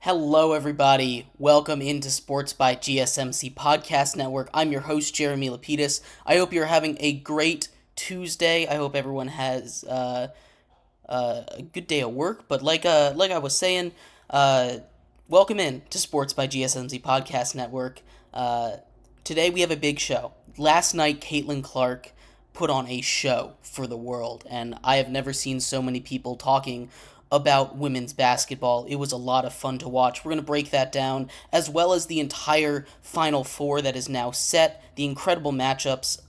Hello, everybody. Welcome into Sports by GSMC Podcast Network. I'm your host, Jeremy Lapidus. I hope you're having a great Tuesday. I hope everyone has a good day of work. But like I was saying, uh, welcome in to Sports by GSMC Podcast Network. Today we have a big show. Last night, Caitlin Clark put on a show for the world, and I have never seen so many people talking about women's basketball. It was a lot of fun to watch. We're going to break that down, as well as the entire Final Four that is now set, the incredible matchups.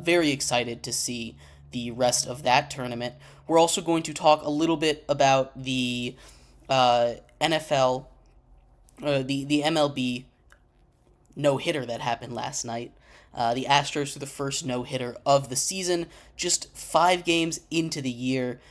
Very excited to see the rest of that tournament. We're also going to talk a little bit about the NFL, the MLB no-hitter that happened last night. The Astros were the first no-hitter of the season, just 5 games into the year.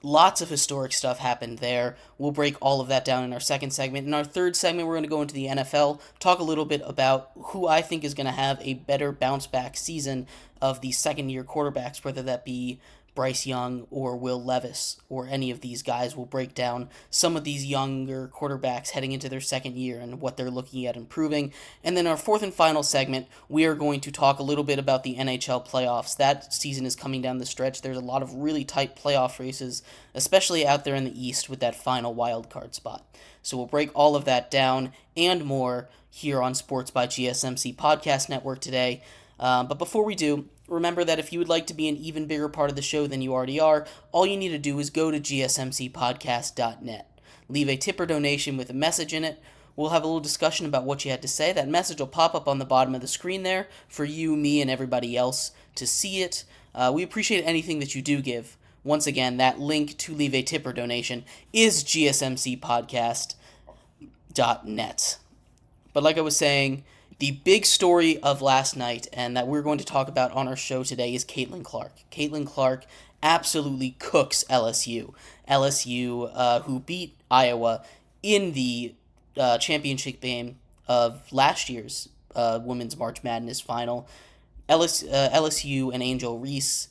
Lots of historic stuff happened there. We'll break all of that down in our second segment. In our third segment, we're going to go into the NFL, talk a little bit about who I think is going to have a better bounce-back season of the second-year quarterbacks, whether that be Bryce Young or Will Levis or any of these guys. Will break down some of these younger quarterbacks heading into their second year and what they're looking at improving. And then our fourth and final segment, we are going to talk a little bit about the NHL playoffs. That season is coming down the stretch. There's a lot of really tight playoff races, especially out there in the East with that final wild card spot. So we'll break all of that down and more here on Sports by GSMC Podcast Network today. But before we do, remember that if you would like to be an even bigger part of the show than you already are, all you need to do is go to gsmcpodcast.net. Leave a tip or donation with a message in it. We'll have a little discussion about what you had to say. That message will pop up on the bottom of the screen there for you, me, and everybody else to see it. We appreciate anything that you do give. Once again, that link to leave a tip or donation is gsmcpodcast.net. But like I was saying, the big story of last night, and that we're going to talk about on our show today, is Caitlin Clark. Caitlin Clark absolutely cooks LSU. LSU, who beat Iowa in the championship game of last year's Women's March Madness final. LSU and Angel Reese,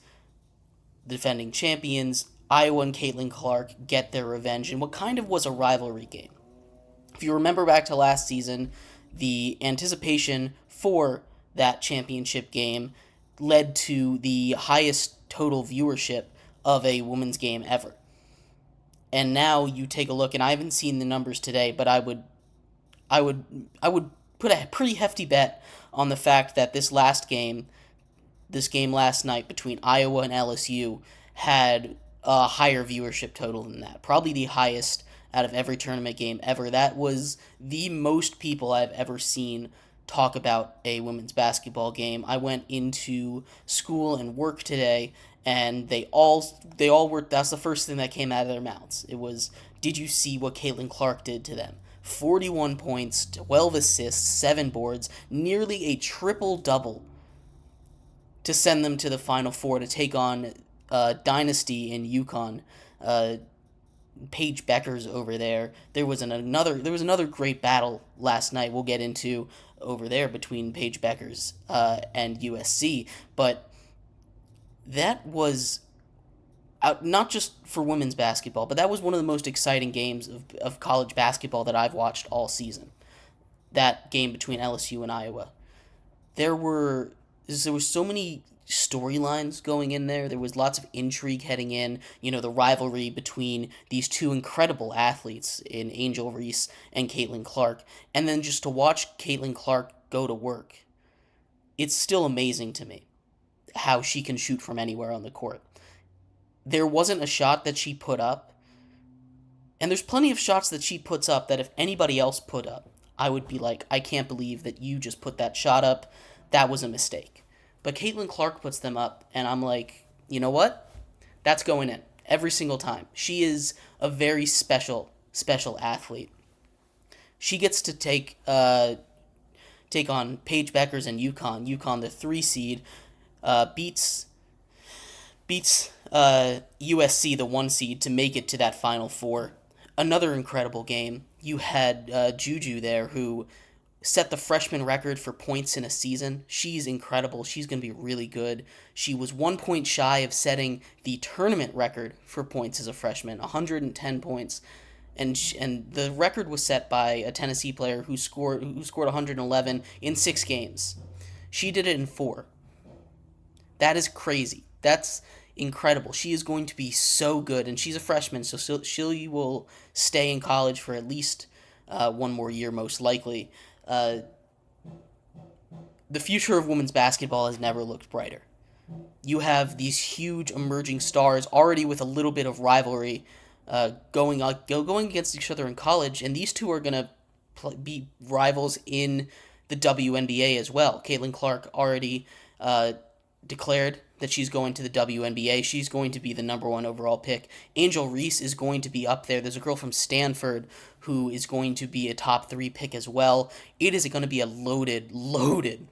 the defending champions. Iowa and Caitlin Clark get their revenge in what kind of was a rivalry game. If you remember back to last season, the anticipation for that championship game led to the highest total viewership of a women's game ever. And now you take a look, and I haven't seen the numbers today, but I would put a pretty hefty bet on the fact that this game last night between Iowa and LSU had a higher viewership total than that. Probably the highest out of every tournament game ever. That was the most people I've ever seen talk about a women's basketball game. I went into school and work today, and they all were, that's the first thing that came out of their mouths. It was, did you see what Caitlin Clark did to them? 41 points, 12 assists, 7 boards, nearly a triple-double to send them to the Final Four to take on Dynasty in UConn. Paige Beckers over there. There was another great battle last night we'll get into over there between Paige Beckers and USC, but that was not just for women's basketball, but that was one of the most exciting games of college basketball that I've watched all season. That game between LSU and Iowa. There were so many storylines going in there. There was lots of intrigue heading in, the rivalry between these two incredible athletes in Angel Reese and Caitlin Clark, and then just to watch Caitlin Clark go to work. It's still amazing to me how she can shoot from anywhere on the court. There wasn't a shot that she put up, and there's plenty of shots that she puts up that if anybody else put up, I would be like, I can't believe that you just put that shot up. That was a mistake. But Caitlin Clark puts them up, and I'm like, you know what? That's going in every single time. She is a very special athlete. She gets to take on Paige Beckers and UConn. UConn, the 3 seed, beats USC, the 1 seed, to make it to that Final Four. Another incredible game. You had Juju there, who set the freshman record for points in a season. She's incredible. She's going to be really good. She was 1 point shy of setting the tournament record for points as a freshman, 110 points. and the record was set by a Tennessee player who scored 111 in 6 games. She did it in 4. That is crazy. That's incredible. She is going to be so good, and she's a freshman, so she will stay in college for at least one more year, most likely. Uh, the future of women's basketball has never looked brighter. You have these huge emerging stars already with a little bit of rivalry going against each other in college, and these two are going to be rivals in the WNBA as well. Caitlin Clark already declared that she's going to the WNBA. She's going to be the number 1 overall pick. Angel Reese is going to be up there. There's a girl from Stanford who is going to be a top 3 pick as well. It is going to be a loaded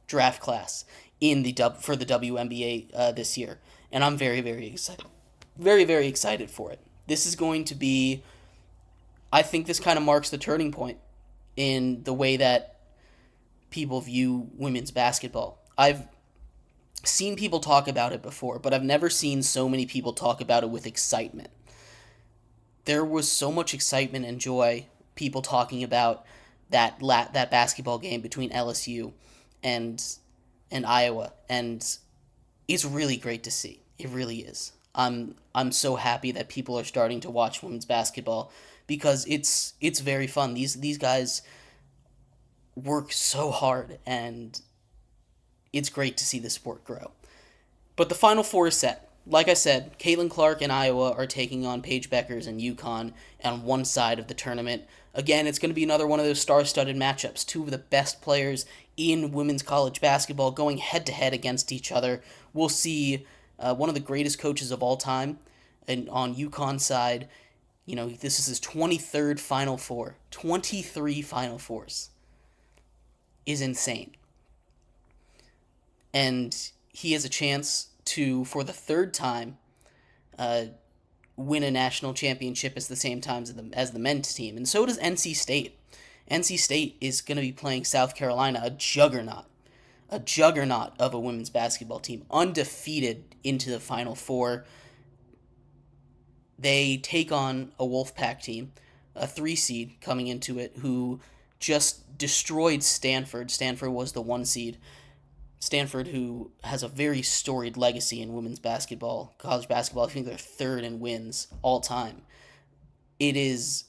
draft class for the WNBA this year, and I'm very excited, very excited for it. This is going to be, I think this kind of marks the turning point in the way that people view women's basketball. I've seen people talk about it before, but I've never seen so many people talk about it with excitement. There was so much excitement and joy, people talking about that basketball game between LSU and Iowa, and it's really great to see. It really is. I'm so happy that people are starting to watch women's basketball because it's very fun. These guys work so hard, and it's great to see the sport grow. But the Final Four is set. Like I said, Caitlin Clark and Iowa are taking on Paige Beckers and UConn on one side of the tournament. Again, it's going to be another one of those star-studded matchups. Two of the best players in women's college basketball going head-to-head against each other. We'll see one of the greatest coaches of all time and on UConn's side. You know, this is his 23rd Final Four. 23 Final Fours is insane. And he has a chance to, for the third time, win a national championship at the same time as the men's team. And so does NC State. NC State is going to be playing South Carolina, a juggernaut of a women's basketball team, undefeated into the Final Four. They take on a Wolfpack team, a 3 seed coming into it, who just destroyed Stanford. Stanford was the 1 seed. Stanford, who has a very storied legacy in women's basketball, college basketball. I think they're 3rd in wins all time. It's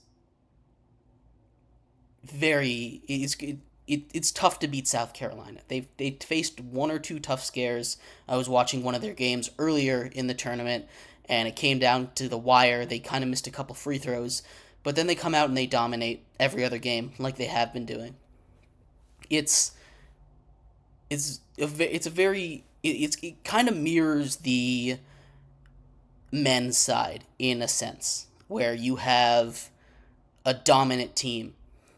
tough to beat South Carolina. They faced 1 or 2 tough scares. I was watching one of their games earlier in the tournament, and it came down to the wire. They kind of missed a couple free throws, but then they come out and they dominate every other game like they have been doing. It kind of mirrors the men's side in a sense, where you have a dominant team,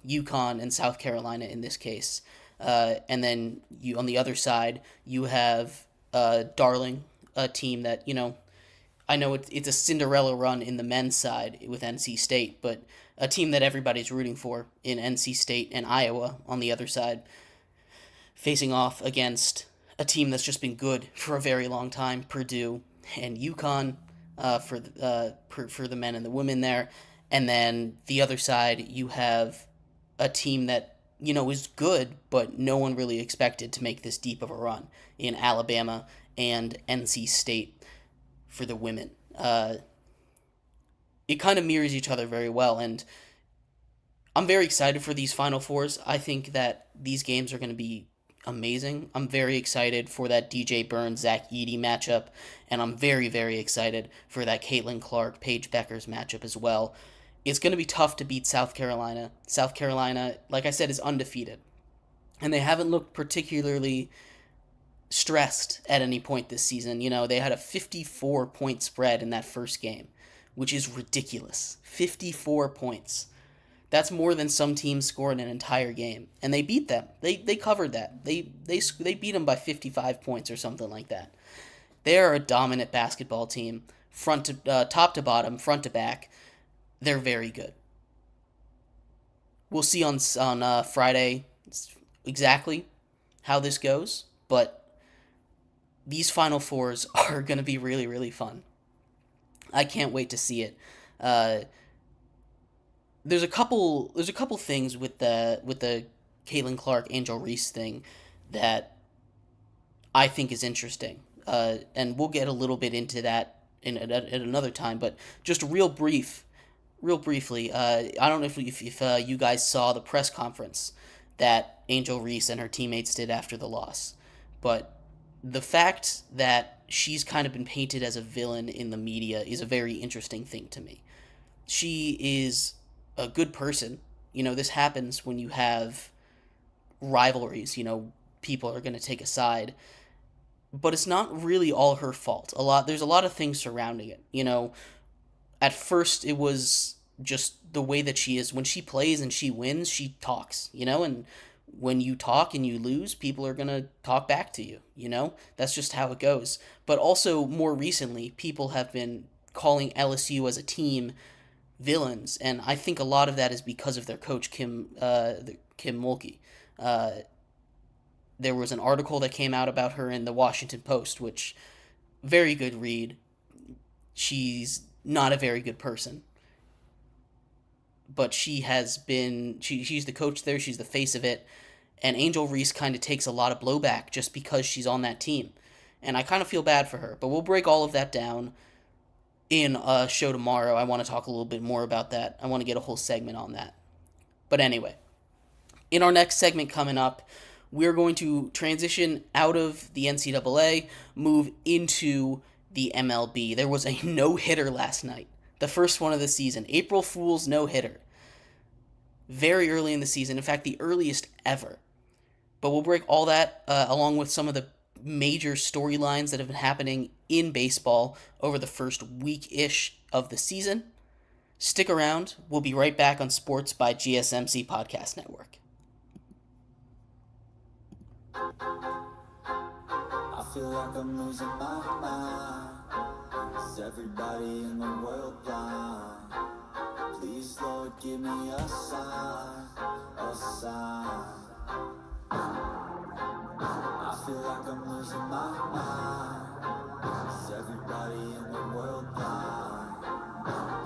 UConn and South Carolina in this case, and then you on the other side you have Darling, a team that I know it's a Cinderella run in the men's side with NC State, but a team that everybody's rooting for in NC State and Iowa on the other side, facing off against a team that's just been good for a very long time, Purdue and UConn for the men and the women there. And then the other side, you have a team that, is good, but no one really expected to make this deep of a run in Alabama and NC State for the women. It kind of mirrors each other very well, and I'm very excited for these Final Fours. I think that these games are going to be amazing. I'm very excited for that DJ Burns Zach Edey matchup, and I'm very excited for that Caitlin Clark Paige Beckers matchup as well. It's going to be tough to beat South Carolina. South Carolina, like I said, is undefeated, and they haven't looked particularly stressed at any point this season. They had a 54-point spread in that first game, which is ridiculous. 54 points. That's more than some teams score in an entire game, and they beat them. They covered that. They beat them by 55 points or something like that. They are a dominant basketball team, top to bottom, front to back. They're very good. We'll see on Friday exactly how this goes, but these Final Fours are going to be really fun. I can't wait to see it. there's a couple things with the Caitlin Clark Angel Reese thing that I think is interesting, and we'll get a little bit into that at another time. But just real briefly, I don't know if you guys saw the press conference that Angel Reese and her teammates did after the loss, but the fact that she's kind of been painted as a villain in the media is a very interesting thing to me. She is a good person. This happens when you have rivalries. People are going to take a side, but it's not really all her fault. There's a lot of things surrounding it. At first it was just the way that she is. When she plays and she wins, she talks, and when you talk and you lose, people are going to talk back to you. That's just how it goes. But also, more recently, people have been calling LSU as a team villains, and I think a lot of that is because of their coach, Kim Mulkey. Uh, there was an article that came out about her in the Washington Post, which, very good read. She's not a very good person, but she's the coach there, she's the face of it, and Angel Reese kind of takes a lot of blowback just because she's on that team. And I kind of feel bad for her, but we'll break all of that down in a show tomorrow. I want to talk a little bit more about that. I want to get a whole segment on that. But anyway, in our next segment coming up, we're going to transition out of the NCAA, move into the MLB. There was a no-hitter last night, the first one of the season. April Fool's no-hitter. Very early in the season, in fact, the earliest ever. But we'll break all that along with some of the major storylines that have been happening in baseball over the first week-ish of the season. Stick around. We'll be right back on Sports by GSMC Podcast Network. I feel like I'm losing my mind. Is everybody in the world blind? Please, Lord, give me a sign, a sign. I feel like I'm losing my mind. Is everybody in the world blind?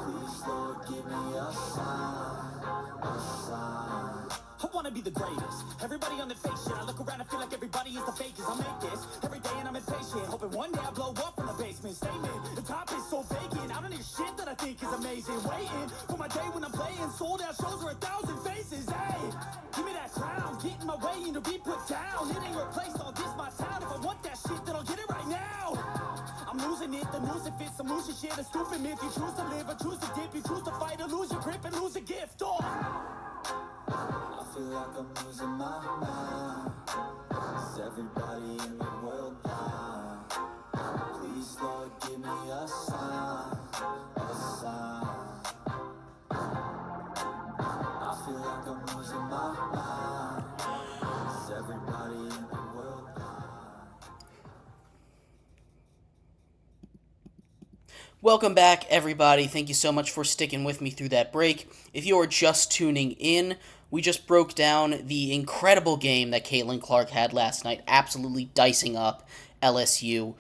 Please, Lord, give me a sign, a sign. I wanna be the greatest. Everybody on the fake shit. I look around and feel like everybody is the fakest. I make this every day and I'm impatient. Hoping one day I blow up from the basement. Statement, the top is so vacant. I don't hear shit that I think is amazing. Waiting for my day when I'm playing. Sold out shows for 1,000 faces. Hey, give me that crown. Get in my way and to be put down. It ain't replaced, all this my town. If I want that shit, then I'll get it right now. I'm losing it, the news it fits. I'm losing shit, a stupid myth. You choose to live or choose to dip. You choose to fight or lose your grip and lose a gift. Oh. I feel like I'm losing my mind. Is everybody in the world blind? Please, Lord, give me a sign, a sign. I feel like I'm losing my mind. Is everybody in the world blind? Welcome back, everybody. Thank you so much for sticking with me through that break. If you are just tuning in, we just broke down the incredible game that Caitlin Clark had last night, absolutely dicing up LSU.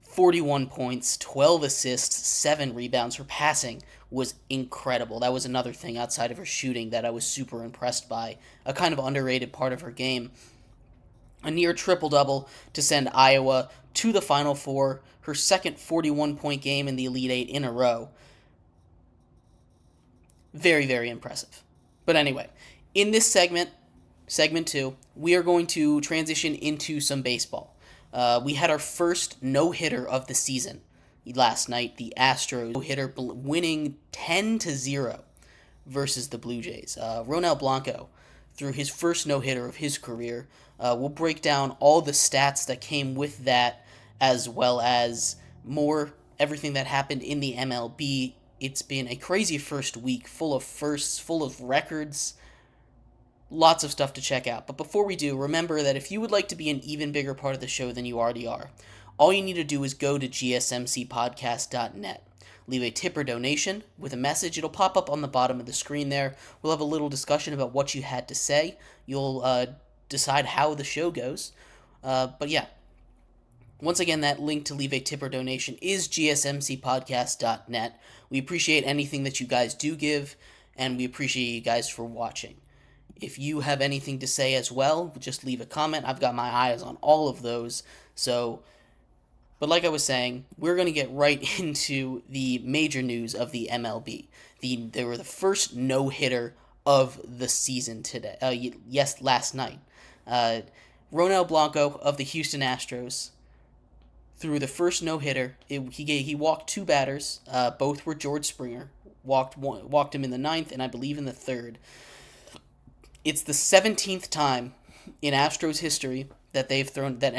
41 points, 12 assists, 7 rebounds. Her passing was incredible. That was another thing outside of her shooting that I was super impressed by, a kind of underrated part of her game. A near triple-double to send Iowa to the Final Four, her second 41-point game in the Elite Eight in a row. Very, very impressive. But anyway, in this segment 2, we are going to transition into some baseball. We had our first no-hitter of the season last night. The Astros no-hitter winning 10-0 versus the Blue Jays. Ronel Blanco threw his first no-hitter of his career. We'll break down all the stats that came with that, as well as everything that happened in the MLB. It's been a crazy first week, full of firsts, full of records, lots of stuff to check out. But before we do, remember that if you would like to be an even bigger part of the show than you already are, all you need to do is go to gsmcpodcast.net. Leave a tip or donation with a message. It'll pop up on the bottom of the screen there. We'll have a little discussion about what you had to say. You'll decide how the show goes. But yeah, once again, that link to leave a tip or donation is gsmcpodcast.net. We appreciate anything that you guys do give, and we appreciate you guys for watching. If you have anything to say as well, just leave a comment. I've got my eyes on all of those. But like I was saying, we're going to get right into the major news of the MLB. They were the first no-hitter of the season today. Last night. Ronel Blanco of the Houston Astros threw the first no-hitter. He walked 2 batters. Both were George Springer. Walked him in the 9th and I believe in the 3rd. It's the 17th time in Astros history that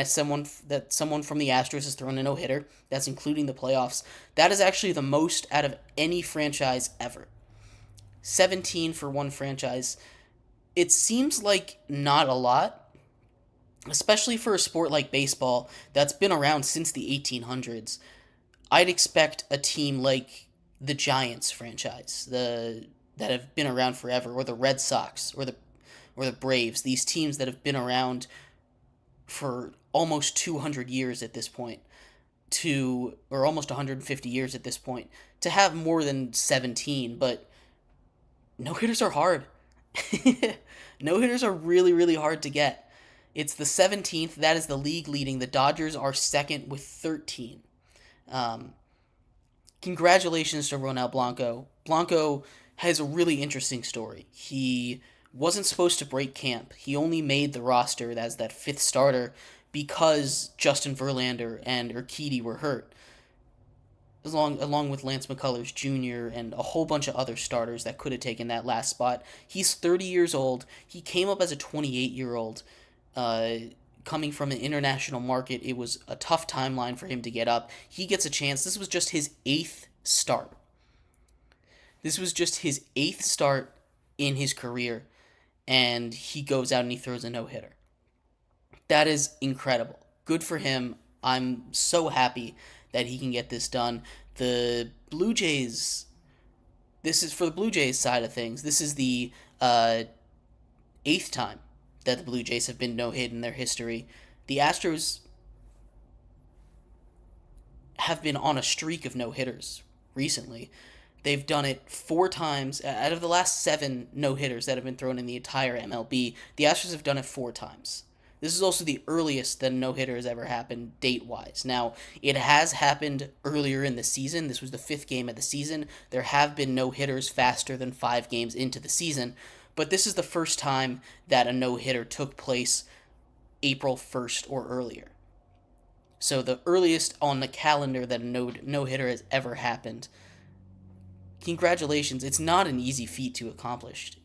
someone from the Astros has thrown a no-hitter. That's including the playoffs. That is actually the most out of any franchise ever. 17 for one franchise. It seems like not a lot, especially for a sport like baseball that's been around since the 1800s. I'd expect a team like the Giants franchise, that have been around forever, or the Red Sox, or the Braves, these teams that have been around for almost 200 years at this point, or almost 150 years at this point, to have more than 17, but no-hitters are hard. No-hitters are really, really hard to get. It's the 17th. That is the league leading. The Dodgers are second with 13. Congratulations to Ronel Blanco. Blanco has a really interesting story. He wasn't supposed to break camp. He only made the roster as that 5th starter because Justin Verlander and Urquidy were hurt, along with Lance McCullers Jr. and a whole bunch of other starters that could have taken that last spot. He's 30 years old. He came up as a 28-year-old. Coming from an international market, it was a tough timeline for him to get up. He gets a chance. This was just his 8th start. This was just his 8th start in his career, and he goes out and he throws a no-hitter. That is incredible. Good for him. I'm so happy that he can get this done. The Blue Jays, this is for the Blue Jays side of things. This is the 8th time that the Blue Jays have been no-hit in their history. The Astros have been on a streak of no-hitters recently. They've done it 4 times. Out of the last 7 no-hitters that have been thrown in the entire MLB, the Astros have done it 4 times. This is also the earliest that a no-hitter has ever happened date-wise. Now, it has happened earlier in the season. This was the 5th game of the season. There have been no-hitters faster than 5 games into the season, but this is the first time that a no-hitter took place April 1st or earlier. So the earliest on the calendar that a no-hitter has ever happened. Congratulations. It's not an easy feat to accomplish.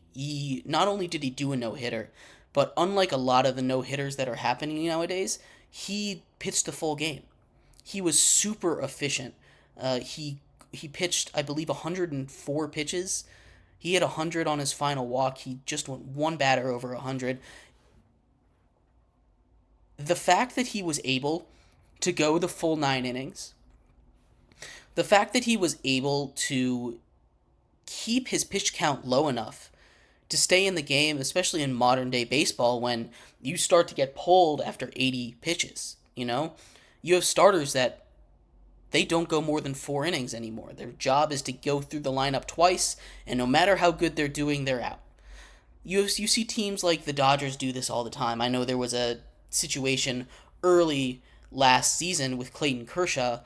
Not only did he do a no-hitter, but unlike a lot of the no-hitters that are happening nowadays, he pitched the full game. He was super efficient. He pitched, I believe, 104 pitches. He had 100 on his final walk. He just went 1 batter over 100. The fact that he was able to go the full 9 innings, the fact that he was able to keep his pitch count low enough to stay in the game, especially in modern day baseball when you start to get pulled after 80 pitches, You have starters that they don't go more than 4 innings anymore. Their job is to go through the lineup twice, and no matter how good they're doing, they're out. You see teams like the Dodgers do this all the time. I know there was a situation early last season with Clayton Kershaw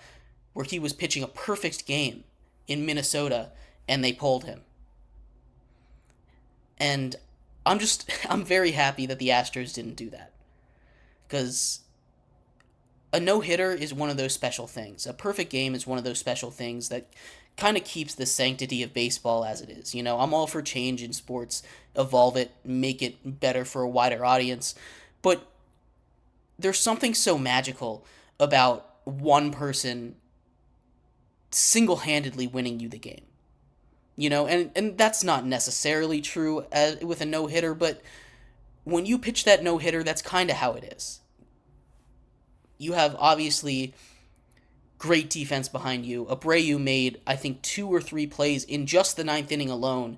where he was pitching a perfect game in Minnesota, and they pulled him. And I'm very happy that the Astros didn't do that. Because a no-hitter is one of those special things. A perfect game is one of those special things that kind of keeps the sanctity of baseball as it is. I'm all for change in sports, evolve it, make it better for a wider audience. But there's something so magical about one person single-handedly winning you the game. And that's not necessarily true with a no-hitter, but when you pitch that no-hitter, that's kind of how it is. You have, obviously, great defense behind you. Abreu made, I think, 2 or 3 plays in just the 9th inning alone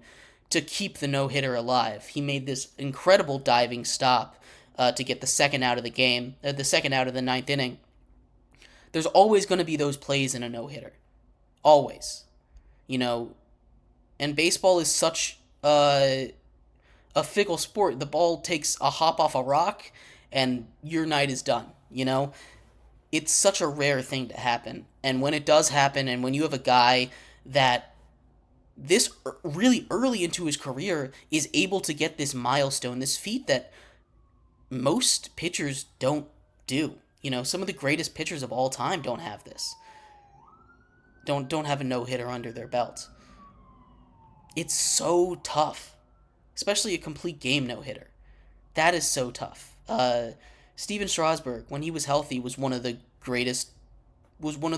to keep the no-hitter alive. He made this incredible diving stop to get the second out of the game, the second out of the 9th inning. There's always going to be those plays in a no-hitter. Always. And baseball is such uh, a fickle sport. The ball takes a hop off a rock, and your night is done. It's such a rare thing to happen. And when it does happen, and when you have a guy that this really early into his career is able to get this milestone, this feat that most pitchers don't do. Some of the greatest pitchers of all time don't have this. Don't have a no-hitter under their belt. It's so tough, especially a complete game no-hitter. That is so tough. Steven Strasburg, when he was healthy, was one of the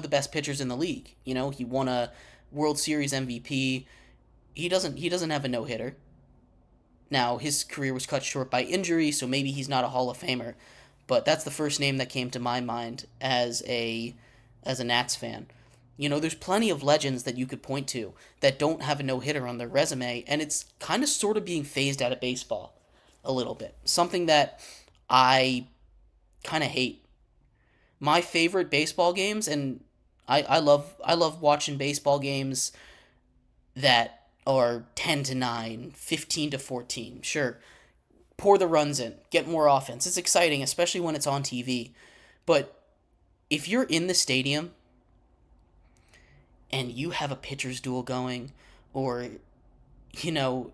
best pitchers in the league. He won a World Series MVP. He doesn't have a no-hitter. Now, his career was cut short by injury, so maybe he's not a Hall of Famer, but that's the first name that came to my mind as a Nats fan. There's plenty of legends that you could point to that don't have a no-hitter on their resume, and it's kind of sort of being phased out of baseball a little bit. Something that I kind of hate. My favorite baseball games, and I love watching baseball games that are 10-9, 15-14. Sure, pour the runs in, get more offense. It's exciting, especially when it's on TV. But if you're in the stadium and you have a pitcher's duel going, or you're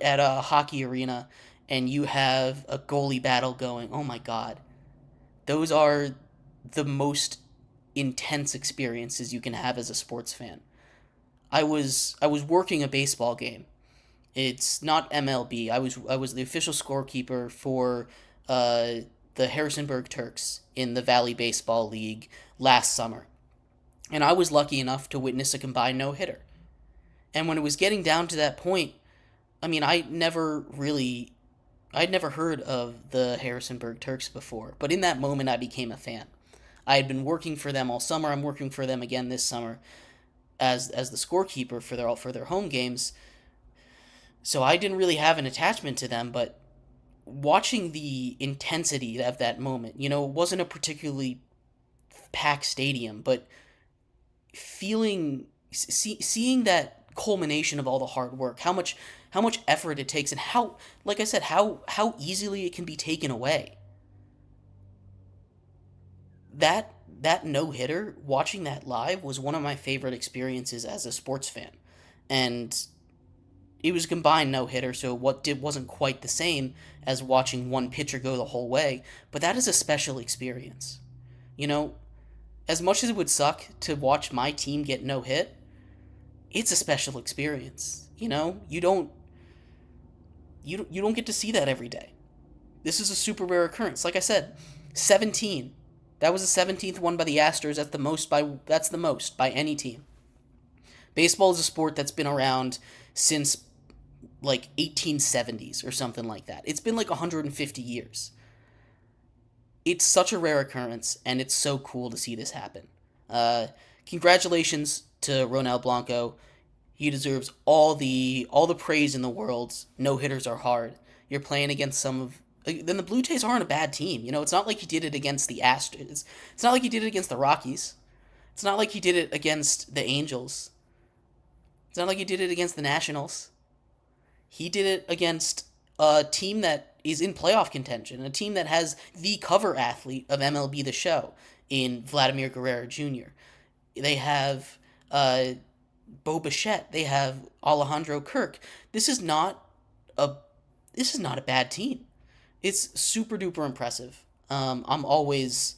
at a hockey arena and you have a goalie battle going, oh my god. Those are the most intense experiences you can have as a sports fan. I was working a baseball game. It's not MLB. I was the official scorekeeper for the Harrisonburg Turks in the Valley Baseball League last summer. And I was lucky enough to witness a combined no-hitter. And when it was getting down to that point, I'd never heard of the Harrisonburg Turks before, but in that moment I became a fan. I had been working for them all summer. I'm working for them again this summer as the scorekeeper for their home games. So I didn't really have an attachment to them, but watching the intensity of that moment, it wasn't a particularly packed stadium, but seeing that culmination of all the hard work, how much effort it takes, and how, like I said, how easily it can be taken away. That no-hitter, watching that live, was one of my favorite experiences as a sports fan. And it was a combined no-hitter, so wasn't quite the same as watching one pitcher go the whole way, but that is a special experience. As much as it would suck to watch my team get no hit, it's a special experience. You don't get to see that every day. This is a super rare occurrence. Like I said, 17. That was the 17th one by the Astros. That's the most by any team. Baseball is a sport that's been around since like 1870s or something like that. It's been like 150 years. It's such a rare occurrence, and it's so cool to see this happen. Congratulations to Ronel Blanco. He deserves all the praise in the world. No-hitters are hard. You're playing against then the Blue Jays aren't a bad team. It's not like he did it against the Astros. It's not like he did it against the Rockies. It's not like he did it against the Angels. It's not like he did it against the Nationals. He did it against a team that is in playoff contention, a team that has the cover athlete of MLB The Show in Vladimir Guerrero Jr. They have Bo Bichette. They have Alejandro Kirk. This is not a bad team. It's super duper impressive. I always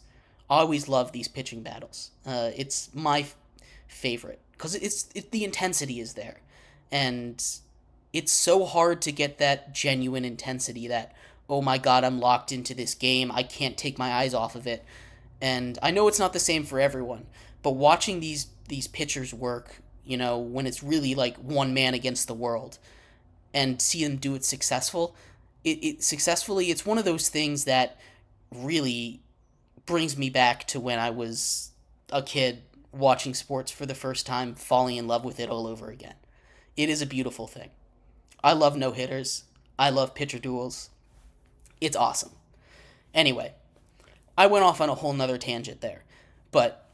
love these pitching battles. It's my favorite because the intensity is there, and it's so hard to get that genuine intensity that, oh my god, I'm locked into this game. I can't take my eyes off of it. And I know it's not the same for everyone, but watching these pitchers work, when it's really like one man against the world, and see them do it successfully, it's one of those things that really brings me back to when I was a kid watching sports for the first time, falling in love with it all over again. It is a beautiful thing. I love no-hitters. I love pitcher duels. It's awesome. Anyway, I went off on a whole nother tangent there. But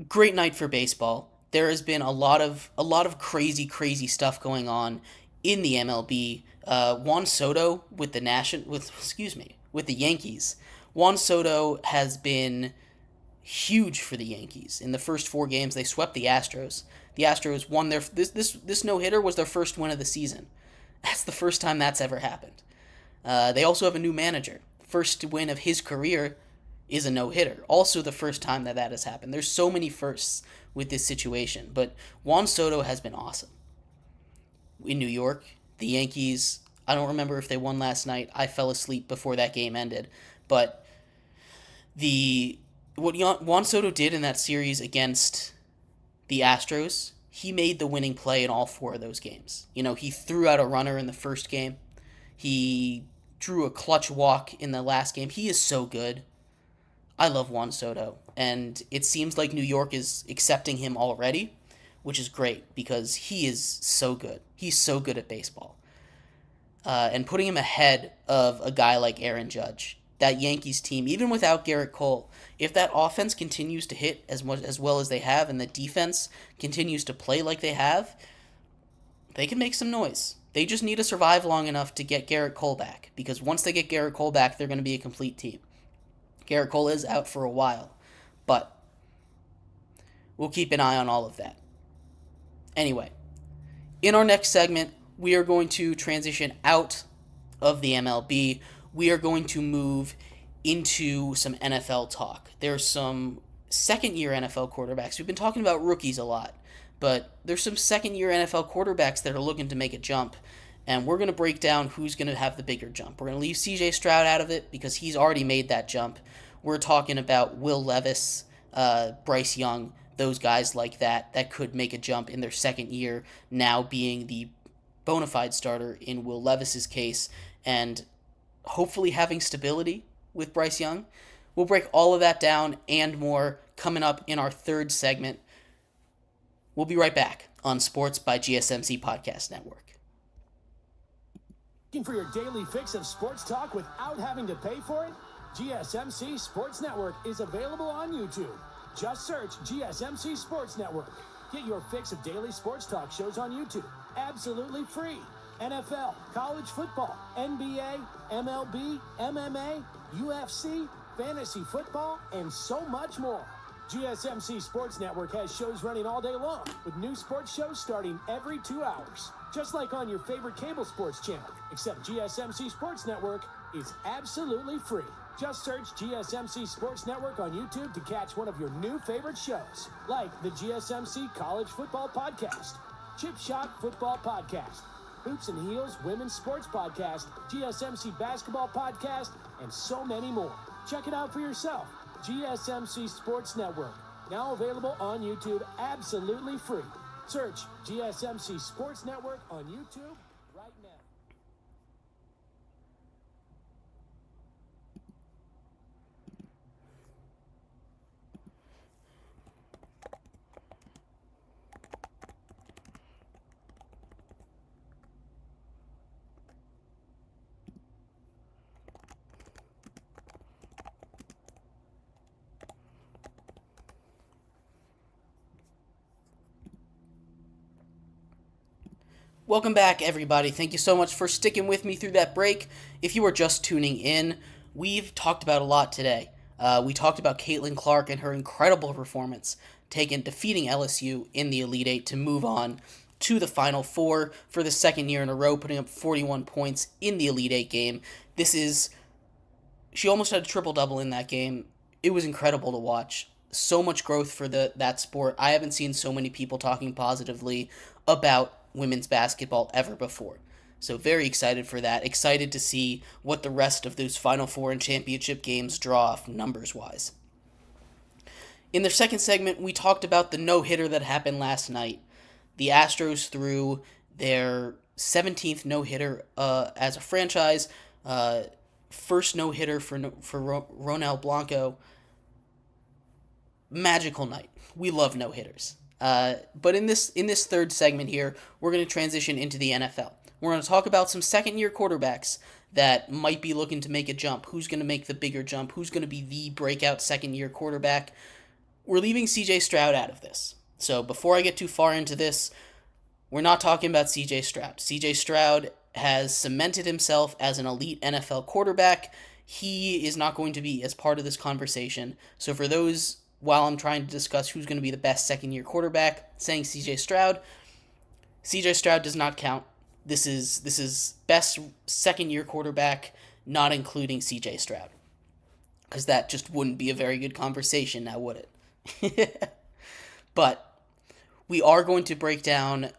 great night for baseball. there has been a lot of crazy stuff going on in the MLB. Juan Soto with the Yankees. Juan Soto has been huge for the Yankees. In the first 4 games, they swept the Astros. The Astros won their this no hitter was their first win of the season. That's the first time that's ever happened. They also have a new manager. First win of his career is a no hitter. Also, the first time that has happened. There's so many firsts with this situation, but Juan Soto has been awesome. In New York, the Yankees, I don't remember if they won last night. I fell asleep before that game ended, but what Juan Soto did in that series against the Astros, he made the winning play in all 4 of those games. He threw out a runner in the first game. He drew a clutch walk in the last game. He is so good. I love Juan Soto, and it seems like New York is accepting him already, which is great because he is so good. He's so good at baseball. And putting him ahead of a guy like Aaron Judge, that Yankees team, even without Garrett Cole, if that offense continues to hit as well as they have and the defense continues to play like they have, they can make some noise. They just need to survive long enough to get Garrett Cole back, because once they get Garrett Cole back, they're going to be a complete team. Garrett Cole is out for a while, but we'll keep an eye on all of that. Anyway, in our next segment, we are going to transition out of the MLB. We are going to move into some NFL talk. There's some second-year NFL quarterbacks. We've been talking about rookies a lot, but there's some second-year NFL quarterbacks that are looking to make a jump, and we're going to break down who's going to have the bigger jump. We're going to leave CJ Stroud out of it because he's already made that jump. We're talking about Will Levis, Bryce Young, those guys like that could make a jump in their second year, now being the bona fide starter in Will Levis's case, and hopefully having stability with Bryce Young. We'll break all of that down and more coming up in our third segment. We'll be right back on Sports by GSMC Podcast Network. Looking for your daily fix of sports talk without having to pay for it? GSMC Sports Network is available on YouTube. Just search GSMC Sports Network. Get your fix of daily sports talk shows on YouTube, absolutely free. NFL, college football, NBA, MLB, MMA, UFC, fantasy football, and so much more. GSMC Sports Network has shows running all day long, with new sports shows starting every 2 hours. Just like on your favorite cable sports channel, except GSMC Sports Network is absolutely free. Just search GSMC Sports Network on YouTube to catch one of your new favorite shows, like the GSMC College Football Podcast, Chip Shot Football Podcast, Hoops and Heels Women's Sports Podcast, GSMC Basketball Podcast, and so many more. Check it out for yourself. GSMC Sports Network, now available on YouTube absolutely free. Search GSMC Sports Network on YouTube right now. Welcome back, everybody. Thank you so much for sticking with me through that break. If you are just tuning in, we've talked about a lot today. We talked about Caitlin Clark and her incredible performance, defeating LSU in the Elite Eight to move on to the Final Four for the second year in a row, putting up 41 points in the Elite Eight game. She almost had a triple-double in that game. It was incredible to watch. So much growth for that sport. I haven't seen so many people talking positively about women's basketball ever before. So very excited for that. Excited to see what the rest of those Final Four and championship games draw off numbers-wise. In their second segment, we talked about the no-hitter that happened last night. The Astros threw their 17th no-hitter as a franchise. First no-hitter for Ronel Blanco. Magical night. We love no-hitters. But in this third segment here, we're going to transition into the NFL. We're going to talk about some second-year quarterbacks that might be looking to make a jump. Who's going to make the bigger jump? Who's going to be the breakout second-year quarterback? We're leaving CJ Stroud out of this. So before I get too far into this, we're not talking about CJ Stroud. CJ Stroud has cemented himself as an elite NFL quarterback. He is not going to be as part of this conversation. So for those, while I'm trying to discuss who's going to be the best second-year quarterback, saying CJ Stroud does not count. This is best second-year quarterback, not including CJ Stroud, because that just wouldn't be a very good conversation now, would it? But we are going to break down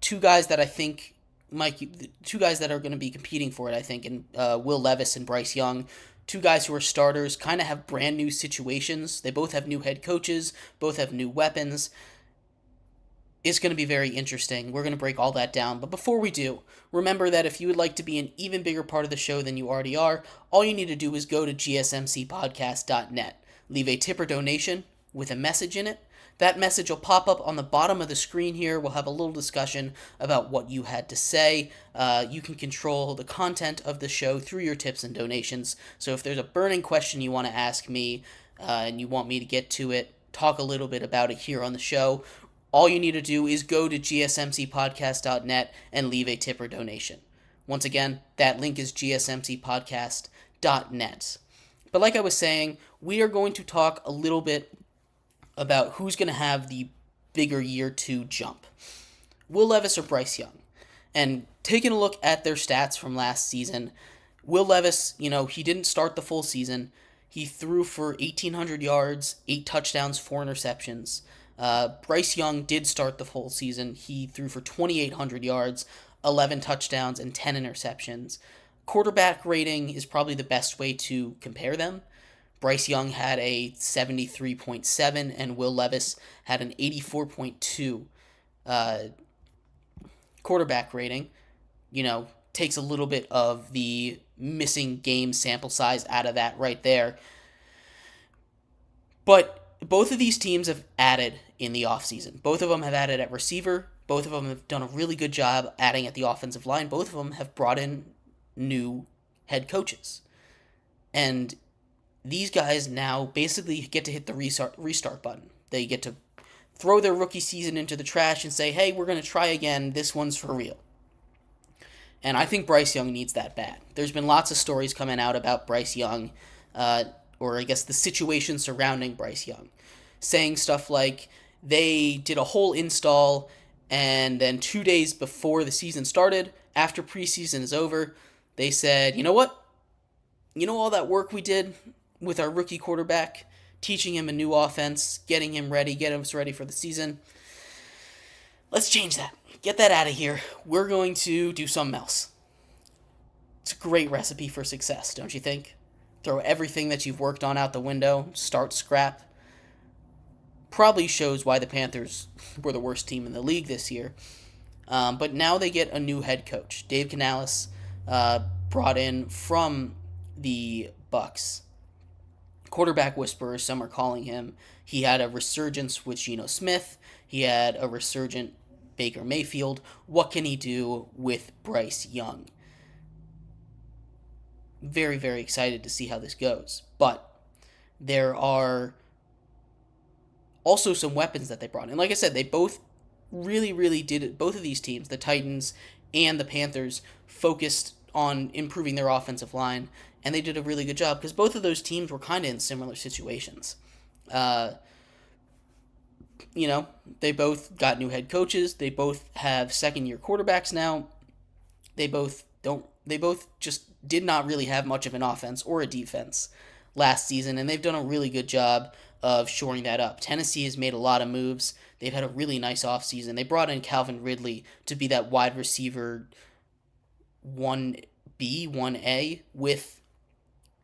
two guys that I think two guys that are going to be competing for it, I think, and Will Levis and Bryce Young. Two guys who are starters, kind of have brand new situations. They both have new head coaches, both have new weapons. It's going to be very interesting. We're going to break all that down. But before we do, remember that if you would like to be an even bigger part of the show than you already are, all you need to do is go to gsmcpodcast.net. Leave a tip or donation with a message in it. That message will pop up on the bottom of the screen here. We'll have a little discussion about what you had to say. You can control the content of the show through your tips and donations. So if there's a burning question you want to ask me and you want me to get to it, talk a little bit about it here on the show, all you need to do is go to gsmcpodcast.net and leave a tip or donation. Once again, that link is gsmcpodcast.net. But like I was saying, we are going to talk a little bit about who's going to have the bigger year two jump. Will Levis or Bryce Young? And taking a look at their stats from last season, Will Levis, he didn't start the full season. He threw for 1,800 yards, 8 touchdowns, 4 interceptions. Bryce Young did start the full season. He threw for 2,800 yards, 11 touchdowns, and 10 interceptions. Quarterback rating is probably the best way to compare them. Bryce Young had a 73.7, and Will Levis had an 84.2 quarterback rating. Takes a little bit of the missing game sample size out of that right there. But both of these teams have added in the offseason. Both of them have added at receiver. Both of them have done a really good job adding at the offensive line. Both of them have brought in new head coaches. And these guys now basically get to hit the restart button. They get to throw their rookie season into the trash and say, hey, we're going to try again. This one's for real. And I think Bryce Young needs that bad. There's been lots of stories coming out about Bryce Young, or I guess the situation surrounding Bryce Young, saying stuff like they did a whole install, and then 2 days before the season started, after preseason is over, they said, you know what? All that work we did with our rookie quarterback, teaching him a new offense, getting him ready for the season. Let's change that. Get that out of here. We're going to do something else. It's a great recipe for success, don't you think? Throw everything that you've worked on out the window, start scrap. Probably shows why the Panthers were the worst team in the league this year. But now they get a new head coach. Dave Canales, brought in from the Bucks. Quarterback whisperer, some are calling him. He had a resurgence with Geno Smith. He had a resurgent Baker Mayfield. What can he do with Bryce Young? Very, very excited to see how this goes. But there are also some weapons that they brought in. Like I said, they both really did it. Both of these teams, the Titans and the Panthers, focused on improving their offensive line, and they did a really good job because both of those teams were kind of in similar situations. They both got new head coaches. They both have second-year quarterbacks now. They both just did not really have much of an offense or a defense last season, and they've done a really good job of shoring that up. Tennessee has made a lot of moves. They've had a really nice offseason. They brought in Calvin Ridley to be that wide receiver 1B, 1A with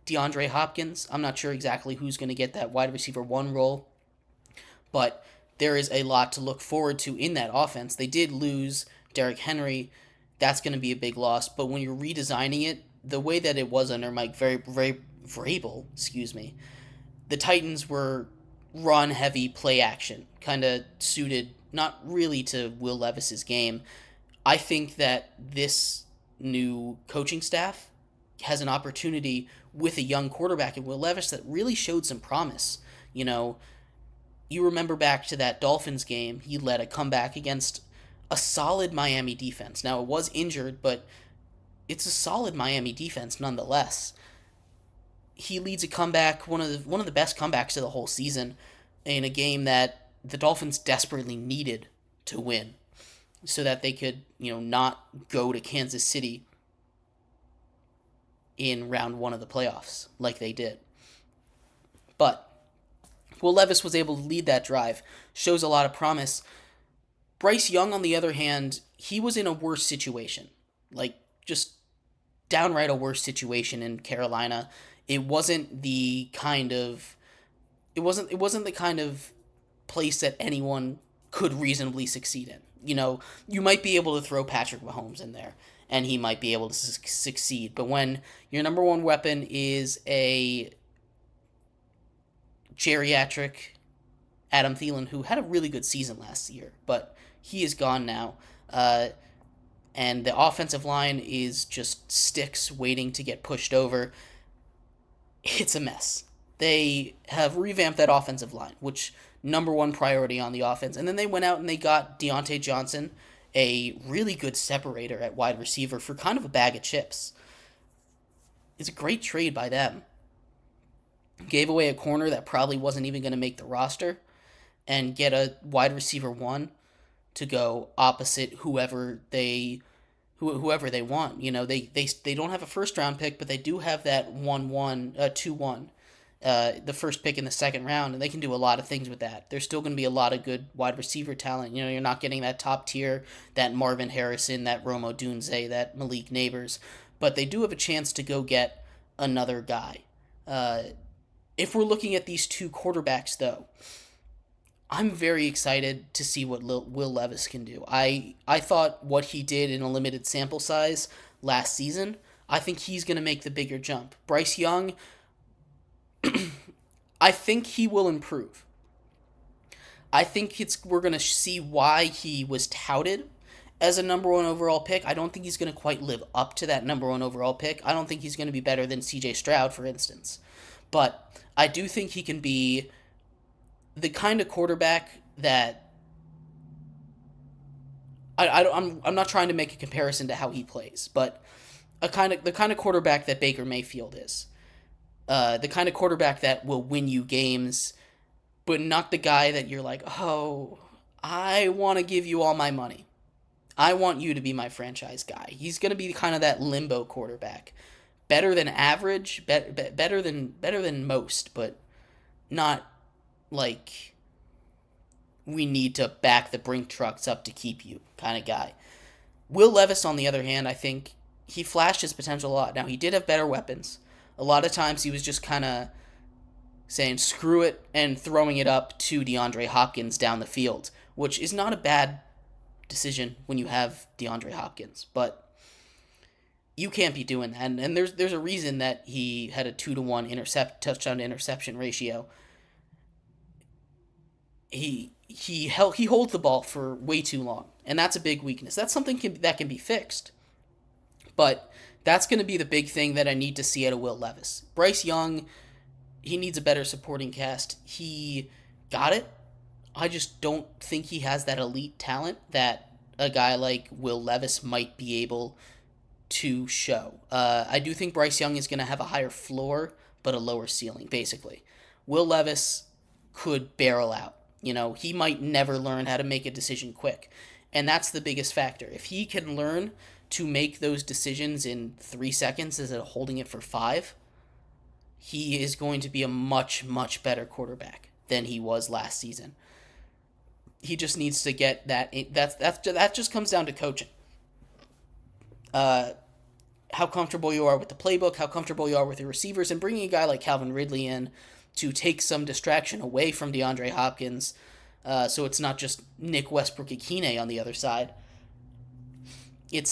DeAndre Hopkins. I'm not sure exactly who's going to get that wide receiver 1 role, but there is a lot to look forward to in that offense. They did lose Derrick Henry. That's going to be a big loss, but when you're redesigning it, the way that it was under Mike Vrabel, the Titans were run-heavy play action, kind of suited not really to Will Levis's game. I think that this new coaching staff has an opportunity with a young quarterback in Will Levis that really showed some promise. you remember back to that Dolphins game, he led a comeback against a solid Miami defense. Now, it was injured, but it's a solid Miami defense nonetheless. He leads a comeback, one of the best comebacks of the whole season, in a game that the Dolphins desperately needed to win, so that they could, not go to Kansas City in round one of the playoffs like they did. But Will Levis was able to lead that drive, shows a lot of promise. Bryce Young, on the other hand, he was in a worse situation, like just downright a worse situation in Carolina. It wasn't the kind of place that anyone could reasonably succeed in. You might be able to throw Patrick Mahomes in there, and he might be able to succeed. But when your number one weapon is a geriatric Adam Thielen, who had a really good season last year, but he is gone now, and the offensive line is just sticks waiting to get pushed over, it's a mess. They have revamped that offensive line, which number one priority on the offense. And then they went out and they got Deontay Johnson, a really good separator at wide receiver, for kind of a bag of chips. It's a great trade by them. Gave away a corner that probably wasn't even going to make the roster, and get a wide receiver one to go opposite whoever they want. They don't have a first round pick, but they do have that 2-1, the first pick in the second round, and they can do a lot of things with that. There's still going to be a lot of good wide receiver talent. You're not getting that top tier, that Marvin Harrison, that Rome Odunze, that Malik Neighbors, but they do have a chance to go get another guy. If we're looking at these two quarterbacks, though, I'm very excited to see what Will Levis can do. I thought what he did in a limited sample size last season, I think he's going to make the bigger jump. Bryce Young, I think he will improve. I think we're going to see why he was touted as a number one overall pick. I don't think he's going to quite live up to that number one overall pick. I don't think he's going to be better than CJ Stroud, for instance. But I do think he can be the kind of quarterback that I'm not trying to make a comparison to how he plays, but the kind of quarterback that Baker Mayfield is, the kind of quarterback that will win you games, but not the guy that you're like, oh, I want to give you all my money. I want you to be my franchise guy. He's going to be kind of that limbo quarterback, better than average, better than most, but not like we need to back the Brink trucks up to keep you kind of guy. Will Levis, on the other hand, I think he flashed his potential a lot. Now, he did have better weapons. A lot of times he was just kind of saying screw it and throwing it up to DeAndre Hopkins down the field, which is not a bad decision when you have DeAndre Hopkins, but you can't be doing that. And there's a reason that he had a 2-to-1 touchdown to interception ratio. He holds the ball for way too long, and that's a big weakness. That's something that can be fixed. But that's going to be the big thing that I need to see out of Will Levis. Bryce Young, he needs a better supporting cast. He got it. I just don't think he has that elite talent that a guy like Will Levis might be able to show. I do think Bryce Young is going to have a higher floor, but a lower ceiling, basically. Will Levis could barrel out. He might never learn how to make a decision quick. And that's the biggest factor. If he can learn to make those decisions in 3 seconds instead of holding it for 5, he is going to be a much, much better quarterback than he was last season. He just needs to get that. That just comes down to coaching. How comfortable you are with the playbook, how comfortable you are with your receivers, and bringing a guy like Calvin Ridley in to take some distraction away from DeAndre Hopkins, so it's not just Nick Westbrook-Ikine on the other side. It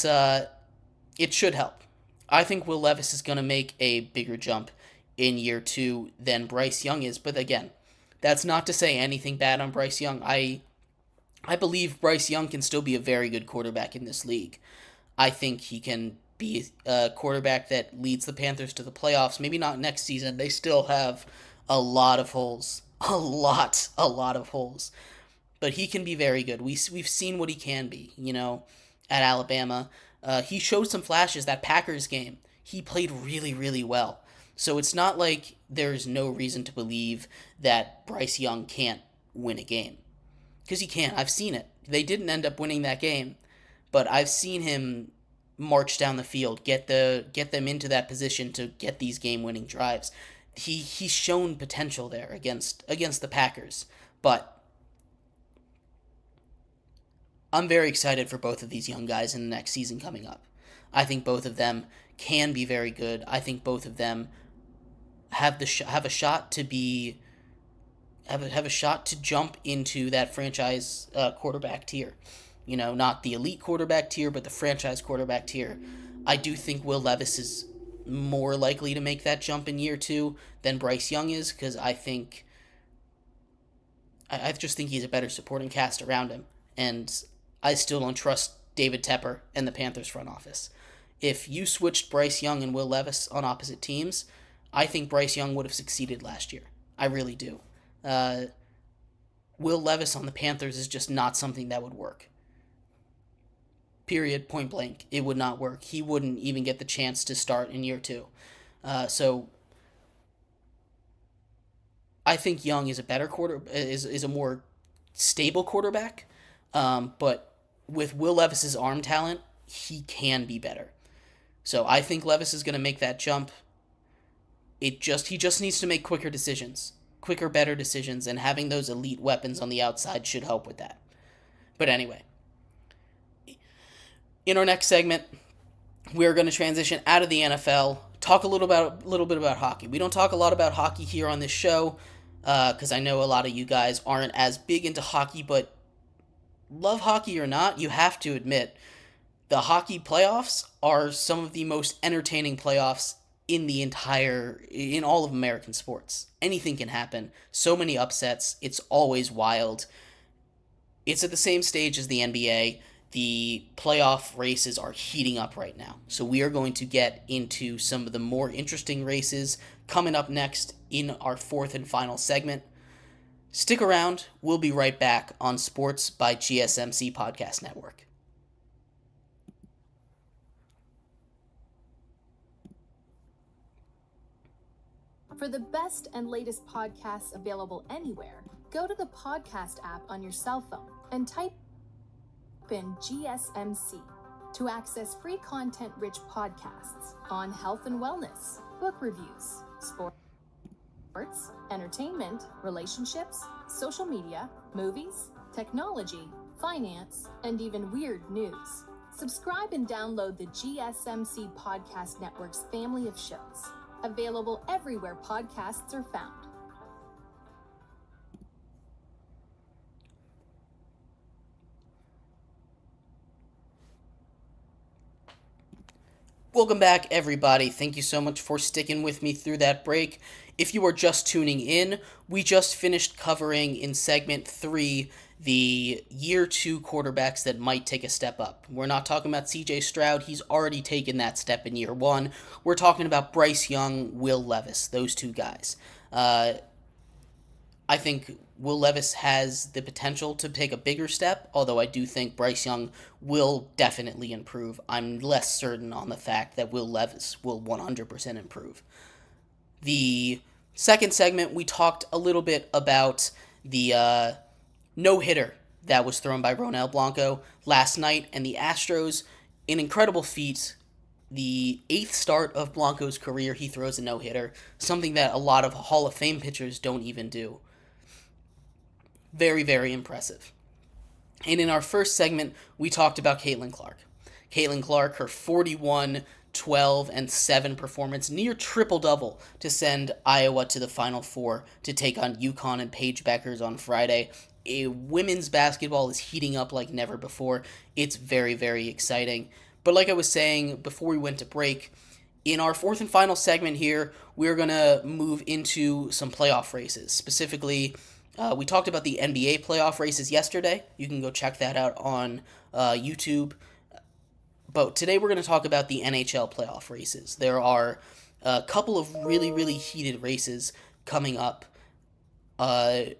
should help. I think Will Levis is going to make a bigger jump in year 2 than Bryce Young is, but again, that's not to say anything bad on Bryce Young. I believe Bryce Young can still be a very good quarterback in this league. I think he can be a quarterback that leads the Panthers to the playoffs. Maybe not next season. They still have a lot of holes a lot of holes. But he can be very good. We've seen what he can be, at Alabama. He showed some flashes. That Packers game, he played really, really well. So it's not like there's no reason to believe that Bryce Young can't win a game. Because he can. I've seen it. They didn't end up winning that game, but I've seen him march down the field, get them into that position to get these game-winning drives. He's shown potential there against the Packers, but I'm very excited for both of these young guys in the next season coming up. I think both of them can be very good. I think both of them have a shot to be have a shot to jump into that franchise quarterback tier. Not the elite quarterback tier, but the franchise quarterback tier. I do think Will Levis is more likely to make that jump in year 2 than Bryce Young is, because I just think he's a better supporting cast around him, and I still don't trust David Tepper and the Panthers front office. If you switched Bryce Young and Will Levis on opposite teams, I think Bryce Young would have succeeded last year. I really do. Will Levis on the Panthers is just not something that would work. Period, point blank. It would not work. He wouldn't even get the chance to start in year 2. So I think Young is a more stable quarterback. But with Will Levis's arm talent, he can be better. So I think Levis is going to make that jump. He just needs to make quicker, better decisions, and having those elite weapons on the outside should help with that. But anyway, in our next segment, we're going to transition out of the NFL, talk a little bit about hockey. We don't talk a lot about hockey here on this show, because I know a lot of you guys aren't as big into hockey, but love hockey or not, you have to admit the hockey playoffs are some of the most entertaining playoffs in all of American sports. Anything can happen. So many upsets. It's always wild. It's at the same stage as the NBA. The playoff races are heating up right now. So we are going to get into some of the more interesting races coming up next in our 4th and final segment. Stick around. We'll be right back on Sports by GSMC Podcast Network. For the best and latest podcasts available anywhere, go to the podcast app on your cell phone and type in GSMC to access free content-rich podcasts on health and wellness, book reviews, sports, entertainment, relationships, social media, movies, technology, finance, and even weird news. Subscribe and download the GSMC Podcast Network's family of shows, available everywhere podcasts are found. Welcome back, everybody. Thank you so much for sticking with me through that break. If you are just tuning in, we just finished covering in segment 3 the year 2 quarterbacks that might take a step up. We're not talking about CJ Stroud. He's already taken that step in year 1. We're talking about Bryce Young, Will Levis, those two guys. I think Will Levis has the potential to take a bigger step, although I do think Bryce Young will definitely improve. I'm less certain on the fact that Will Levis will 100% improve. The second segment, we talked a little bit about the no-hitter that was thrown by Ronel Blanco last night, and the Astros, an incredible feat. The 8th start of Blanco's career, he throws a no-hitter, something that a lot of Hall of Fame pitchers don't even do. Very, very impressive. And in our first segment, we talked about Caitlin Clark. Caitlin Clark, her 41, 12, and 7 performance, near triple-double to send Iowa to the Final Four to take on UConn and Paige Beckers on Friday. Women's basketball is heating up like never before. It's very, very exciting. But like I was saying before we went to break, in our 4th and final segment here, we're going to move into some playoff races. Specifically, we talked about the NBA playoff races yesterday. You can go check that out on YouTube. But today we're going to talk about the NHL playoff races. There are a couple of really, really heated races coming up.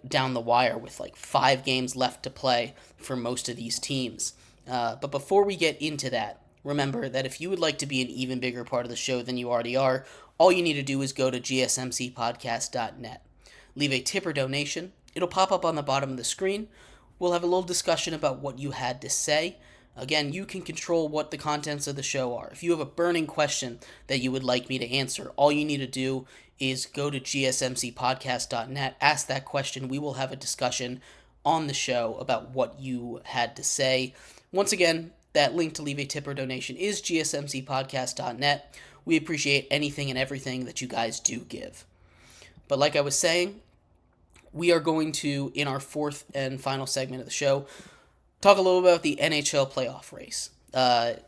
down the wire with like 5 games left to play for most of these teams. But before we get into that, remember that if you would like to be an even bigger part of the show than you already are, all you need to do is go to gsmcpodcast.net. Leave a tip or donation. It'll pop up on the bottom of the screen. We'll have a little discussion about what you had to say. Again, you can control what the contents of the show are. If you have a burning question that you would like me to answer, all you need to do is go to gsmcpodcast.net, ask that question. We will have a discussion on the show about what you had to say. Once again, that link to leave a tip or donation is gsmcpodcast.net. We appreciate anything and everything that you guys do give. But like I was saying, we are going to, in our fourth and final segment of the show, talk a little about the NHL playoff race. The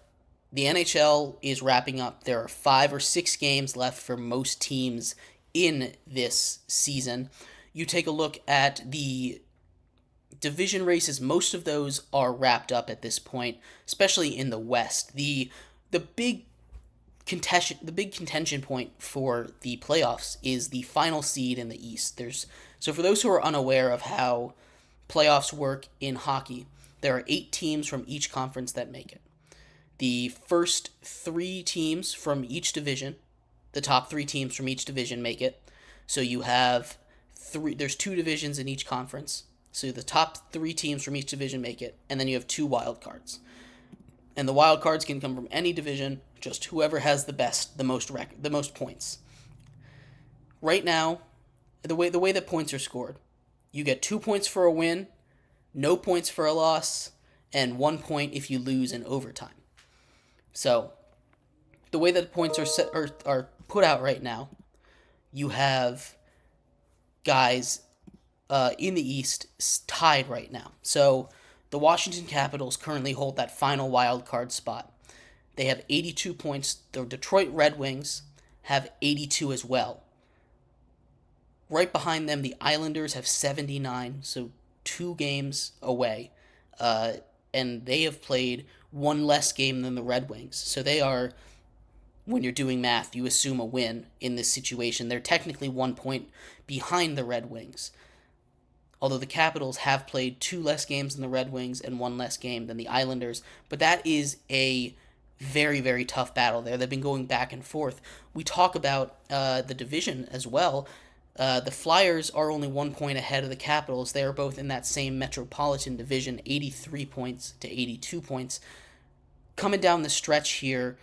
NHL is wrapping up. There are 5 or 6 games left for most teams in this season. You take a look at the division races, most of those are wrapped up at this point, especially in the West. The big contention point for the playoffs is the final seed in the East. So for those who are unaware of how playoffs work in hockey, there are 8 teams from each conference that make it. The first 3 teams from each division, the top 3 teams from each division make it. So you have there's 2 divisions in each conference. So the top 3 teams from each division make it, and then you have 2 wild cards. And the wild cards can come from any division, just whoever has the most points. Right now, the way that points are scored, you get 2 points for a win, no points for a loss, and 1 point if you lose in overtime. So, the way that the points are put out right now, you have guys in the East tied right now. So, the Washington Capitals currently hold that final wild card spot. They have 82 points. The Detroit Red Wings have 82 as well. Right behind them, the Islanders have 79, so 2 games away. And they have played 1 less game than the Red Wings. So they are, when you're doing math, you assume a win in this situation. They're technically 1 point behind the Red Wings. Although the Capitals have played 2 less games than the Red Wings and 1 less game than the Islanders. But that is a very, very tough battle there. They've been going back and forth. We talk about the division as well. The Flyers are only 1 point ahead of the Capitals. They are both in that same Metropolitan Division, 83 points to 82 points. Coming down the stretch here,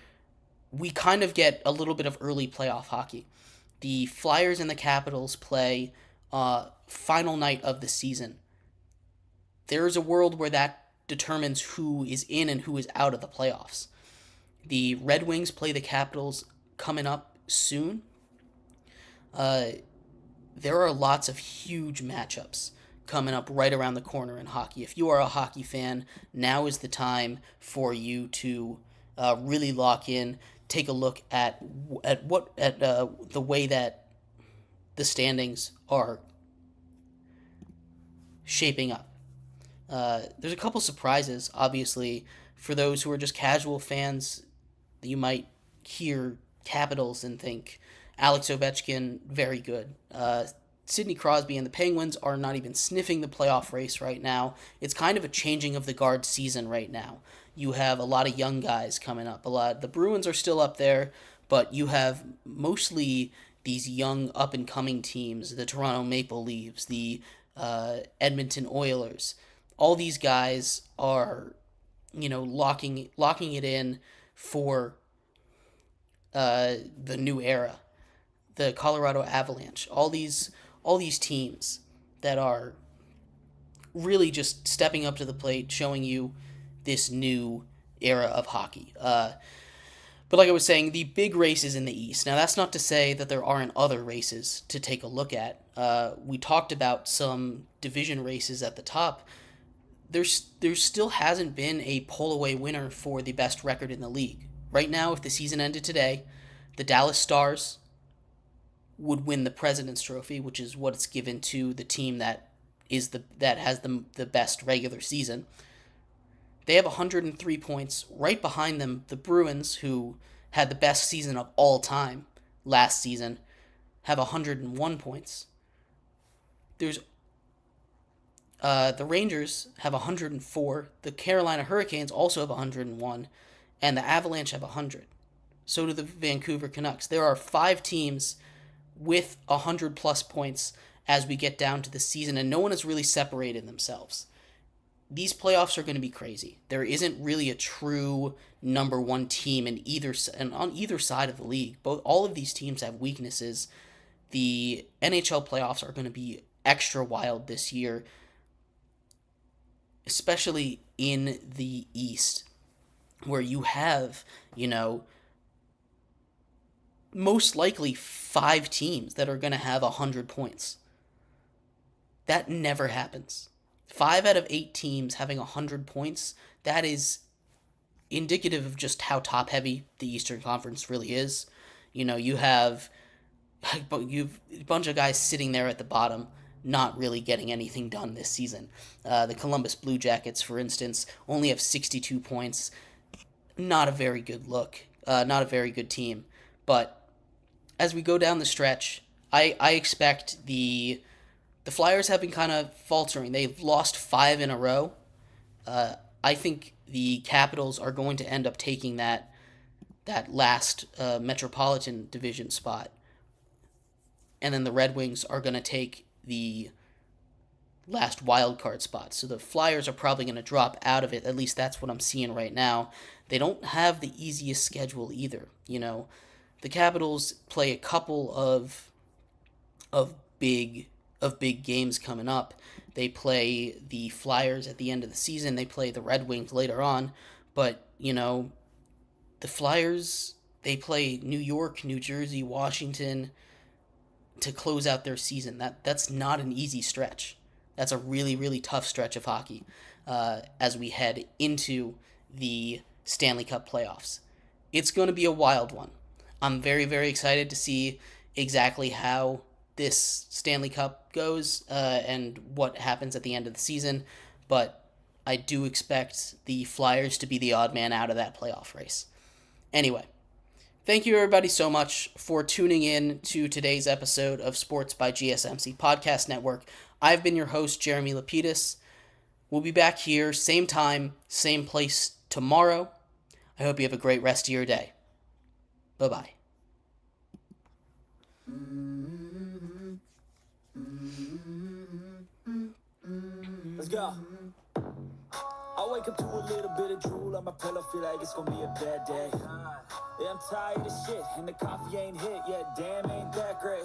we kind of get a little bit of early playoff hockey. The Flyers and the Capitals play final night of the season. There is a world where that determines who is in and who is out of the playoffs. The Red Wings play the Capitals coming up soon. There are lots of huge matchups coming up right around the corner in hockey. If you are a hockey fan, now is the time for you to really lock in, take a look at the way that the standings are shaping up. There's a couple surprises, obviously, for those who are just casual fans. You might hear Capitals and think Alex Ovechkin, very good. Sidney Crosby and the Penguins are not even sniffing the playoff race right now. It's kind of a changing of the guard season right now. You have a lot of young guys coming up. The Bruins are still up there, but you have mostly these young up-and-coming teams, the Toronto Maple Leafs, the Edmonton Oilers. All these guys are, locking it in for the new era. The Colorado Avalanche, all these teams that are really just stepping up to the plate, showing you this new era of hockey. But like I was saying, the big races in the East. Now, that's not to say that there aren't other races to take a look at. We talked about some division races at the top. There still hasn't been a pull-away winner for the best record in the league. Right now, if the season ended today, the Dallas Stars would win the President's Trophy, which is what it's given to the team that has the best regular season. They have 103 points. Right behind them, the Bruins, who had the best season of all time last season, have 101 points. there's the Rangers have 104, the Carolina Hurricanes also have 101, and the Avalanche have 100. So do the Vancouver Canucks. There are 5 teams with 100 plus points as we get down to the season, and no one has really separated themselves. These playoffs are going to be crazy. There isn't really a true number one team on either side of the league. All of these teams have weaknesses. The NHL playoffs are going to be extra wild this year, especially in the East, where you have, most likely 5 teams that are going to have 100 points. That never happens. 5 out of 8 teams having 100 points, that is indicative of just how top-heavy the Eastern Conference really is. You have a bunch of guys sitting there at the bottom, not really getting anything done this season. The Columbus Blue Jackets, for instance, only have 62 points. Not a very good look. Not a very good team. But as we go down the stretch, I expect the Flyers have been kind of faltering. They've lost 5 in a row. I think the Capitals are going to end up taking that last Metropolitan Division spot. And then the Red Wings are going to take the last wild card spot. So the Flyers are probably going to drop out of it. At least that's what I'm seeing right now. They don't have the easiest schedule either. The Capitals play a couple of big games coming up. They play the Flyers at the end of the season. They play the Red Wings later on. But, the Flyers, they play New York, New Jersey, Washington to close out their season. That's not an easy stretch. That's a really, really tough stretch of hockey as we head into the Stanley Cup playoffs. It's going to be a wild one. I'm very, very excited to see exactly how this Stanley Cup goes and what happens at the end of the season, but I do expect the Flyers to be the odd man out of that playoff race. Anyway, thank you everybody so much for tuning in to today's episode of Sports by GSMC Podcast Network. I've been your host, Jeremy Lapidus. We'll be back here, same time, same place tomorrow. I hope you have a great rest of your day. Bye-bye. Let's go. I wake up to a little bit of drool on my pillow, feel like it's gonna be a bad day. Yeah, I'm tired of shit, and the coffee ain't hit yet, damn, ain't that great.